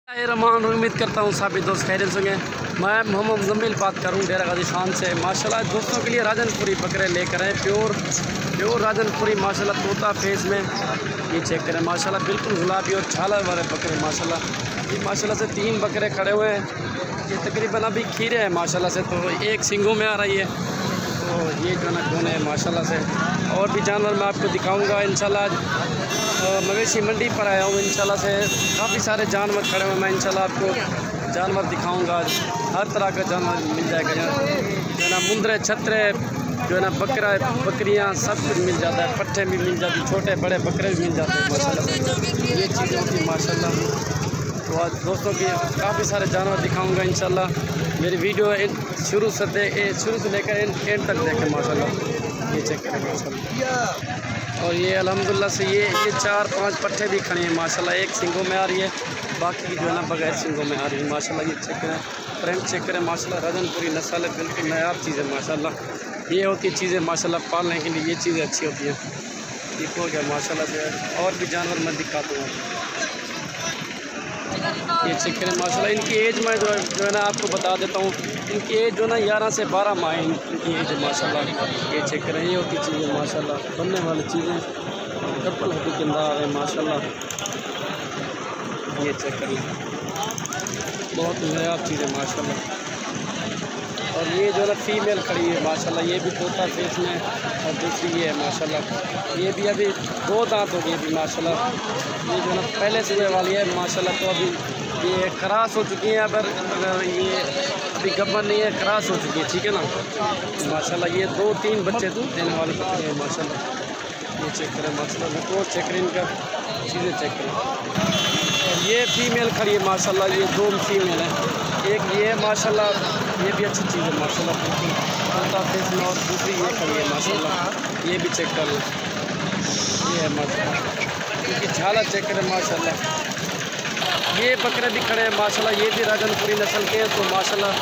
रहमान, उम्मीद करता हूँ सभी दोस्त खैरियत से होंगे। मैं मोहम्मद मुज़म्मिल बात करूँ डेरा गाजी खान से। माशाल्लाह दोस्तों के लिए राजनपुरी बकरे लेकर आए, प्योर राजनपुरी माशाल्लाह तोता फेस में। ये चेक करें माशाल्लाह, बिल्कुल गुलाबी और झालर वाले बकरे माशाल्लाह। ये माशाल्लाह से 3 बकरे खड़े हुए हैं। ये तकरीबन अभी खीरे हैं माशाल्लाह से, तो एक सिंगों में आ रही है। तो ये जो ना कौन है माशाल्लाह से। और भी जानवर मैं आपको दिखाऊँगा इंशाल्लाह। मवेशी मंडी पर आया हूँ इंशाल्लाह से। काफ़ी सारे जानवर खड़े हुए, मैं इंशाल्लाह आपको जानवर दिखाऊंगा। हर तरह का जानवर मिल जाएगा यहाँ, जो है ना मुंदरे छतरे, जो है ना बकरा बकरियाँ सब कुछ मिल जाता है। पट्ठे भी मिल जाती, छोटे बड़े बकरे भी मिल जाते हैं माशाल्लाह। ये चीज़ें होती माशाल्लाह। तो आज दोस्तों की काफ़ी सारे जानवर दिखाऊँगा इंशाल्लाह। मेरी वीडियो शुरू से लेकर एंड तक देखें माशाल्लाह। ये चेक करें माशाल्लाह। और ये अल्हम्दुलिल्लाह से ये 4-5 पट्ठे भी खड़े हैं माशाल्लाह। एक सिंगों में आ रही है, बाकी जो है ना बगैर सिंगों में आ रही है माशाल्लाह। ये चेक करें, फ्रेंड चेक करें माशाल्लाह। राजनपुरी नस्ल है, बिल्कुल नायाब चीज़ है माशाल्लाह। ये होती चीज़ें माशाल्लाह, पालने के लिए ये चीज़ें अच्छी होती हैं। ठीक हो गया माशाल्लाह से। और भी जानवर मैं दिखाता हूँ। ये चेक करें माशाल्लाह। इनकी एज मैं जो है ना आपको बता देता हूँ। इनकी एज जो ना 11 से 12 माह है इनकी एज माशाल्लाह। ये चेक करें, ये होती चीज़ें माशाल्लाह, बनने वाली चीज़ें कपल हड्डी के अंदर है माशाल्लाह। ये चेक करें, बहुत नायाब चीज़ें माशाल्लाह। और ये जो है ना फीमेल खड़ी है माशाल्लाह। ये भी तोता फेस में, और दूसरी ये है माशाल्लाह। ये भी अभी 2 दांत हो गए भी माशाल्लाह। ये जो है ना पहले से ये वाली है माशाल्लाह। तो अभी ये क्रॉस हो चुकी हैं, अगर ये अभी गब्बर नहीं है, क्रॉस हो चुकी है, ठीक है ना माशाल्लाह। ये 2-3 बच्चे देने वाले बकरे हैं माशाल्लाह। ये चेक करें माशाल्लाह, तो चेक करें इनका चीज़ें चेक करें। और ये फीमेल खड़ी है माशाल्लाह। ये 2 फीमेल हैं, एक ये माशाल्लाह, ये भी अच्छी चीज़ है माशाल्लाह, बिल्कुल तोता फेस में। और दूसरी ये खड़ी है माशाल्लाह, ये भी चेक कर लें। ये है माशाल्लाह, क्योंकि झाला चेक करें माशाल्लाह। ये बकरे भी खड़े हैं माशाल्लाह, ये भी राजनपुरी नस्ल के हैं। तो माशाल्लाह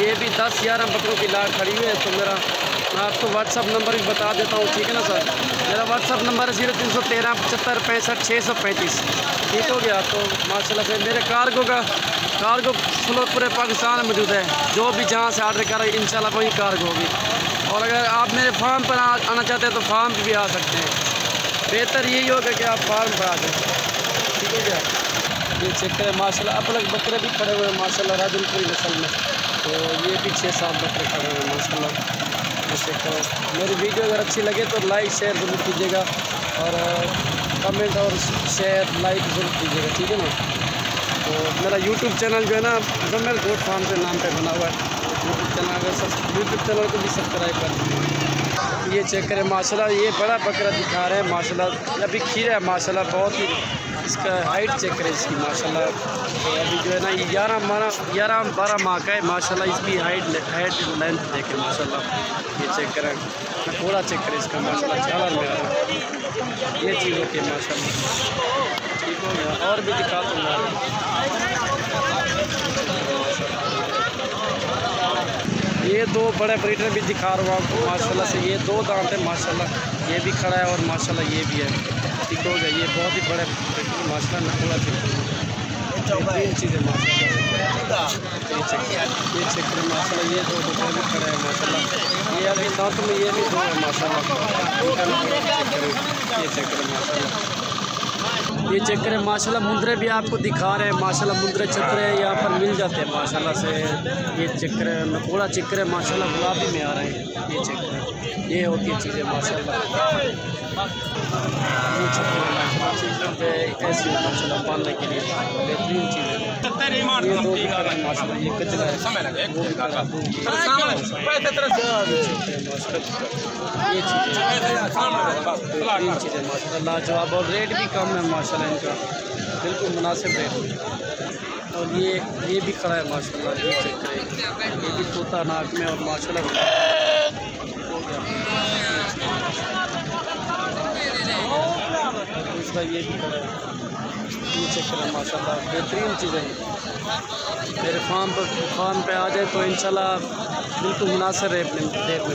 ये भी 10-11 बकरों की लाट खड़ी हुई है। तो मैं आपको व्हाट्सअप नंबर भी बता देता हूँ, ठीक है ना सर। मेरा व्हाट्सअप नंबर है 0313 75 65 635। ठीक हो गया। तो माशाल्लाह से मेरे कार्गो फ्लो पूरे पाकिस्तान में मौजूद है। जो भी जहाँ से ऑर्डर करें इंशाल्लाह वही कार्गो होगी। और अगर आप मेरे फार्म पर आना चाहते हैं तो फार्म पर भी आ सकते हैं। बेहतर यही होगा कि आप फार्म पर आ जाए, ठीक हो गया। ये चेक करें माशाल्लाह, अपलग बकरे भी खड़े हुए हैं माशाल्लाह राजनपुरी नस्ल में। तो ये भी 6-7 बकरे खड़े हुए हैं माशाल्लाह। ये चेक करें। मेरी वीडियो अगर अच्छी लगे तो लाइक शेयर ज़रूर कीजिएगा, और कमेंट और शेयर लाइक ज़रूर कीजिएगा, ठीक है ना। तो मेरा यूट्यूब चैनल जो है ना मुज़म्मिल गोट फार्म के नाम पे बना हुआ है। यूट्यूब चैनल को भी सब्सक्राइब कर दीजिए। ये चेक करें माशाल्लाह, ये बड़ा बकरा दिखा रहे हैं माशाल्लाह। अभी खीरा है माशाल्लाह, बहुत ही इसका हाइट चेक करें इसकी माशाल्लाह। तो अभी जो है ना 11-12 माह का है माशाल्लाह। इसकी हाइट लेंथ देखें माशाल्लाह। ये चेक करें, थोड़ा चेक करें इसका माशाल्लाह, झालर में आ रहा है। ये चीज़ होती है माशाल्लाह। ठीक हो गया। और भी दिखा दूँगा। ये 2 बड़े ब्रीडर भी दिखा रहा हूँ आपको माशाल्लाह से। ये 2 दांत है माशाल्लाह, ये भी खड़ा है, और माशाल्लाह ये भी है। ठीक हो गया। ये बहुत ही बड़े माशाल्लाह नकुला चीज़ें माशाल्लाह। ये चेक करें माशाल्लाह, ये 2 बकरे भी खड़े हैं माशाल्लाह। ये अभी दांत में ये भी 2 है माशाल्लाह। ये चेक करें माशाल्लाह। ये चेक करें माशाल्लाह, मुंदरे भी आपको दिखा रहे हैं माशाल्लाह। मुंदरे चतरे यहाँ पर मिल जाते हैं माशाल्लाह से। ये चेक करें, नकोड़ा चेक करें माशाल्लाह, गुलाबी में आ रहे हैं। ये चेक करें, ये होती है चीज़ें माशाल्लाह। ये चीज़ें ऐसी माशाल्लाह पालने के लिए बेहतरीन चीज़ें। ये 2 भी खड़े हैं माशाल्लाह। ये कचरा है, वो भी खड़ा है। ये चीज़ें माशाल्लाह लाजवाब, और रेट भी कम है माशाल्लाह इनका, बिल्कुल मुनासिब रेट। और ये भी खड़ा है माशाल्लाह। ये चेक करें, ये भी तोता नाक में, और माशाल्लाह दूसरा ये भी खड़ा है। ये चेक करें माशाल्लाह, बेहतरीन चीज़ें। मेरे फार्म पे आ जाए तो इंशाल्लाह बिल्कुल मुनासिब रेट में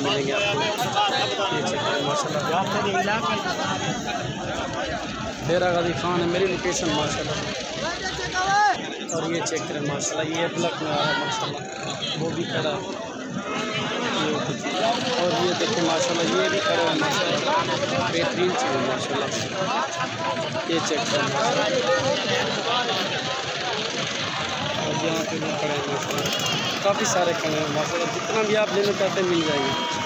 मिलेंगे आपको। ये चेक करें माशाल्लाह, डेरा गाजी खान है मेरी लोकेशन माशाल्लाह। और ये चेक करें माशाल्लाह, ये ब्लैक में आ रहा है माशाल्लाह, वो भी खड़ा है। और ये देखिए माशाल्लाह, ये भी खड़ा है माशाल्लाह, बेहतरीन चीज़ है माशाल्लाह। ये चेक करें और यहाँ पे भी खड़े हैं माशाल्लाह, काफ़ी सारे खड़े हैं माशाल्लाह, जितना भी आप लेना चाहते हैं मिल जाएंगे।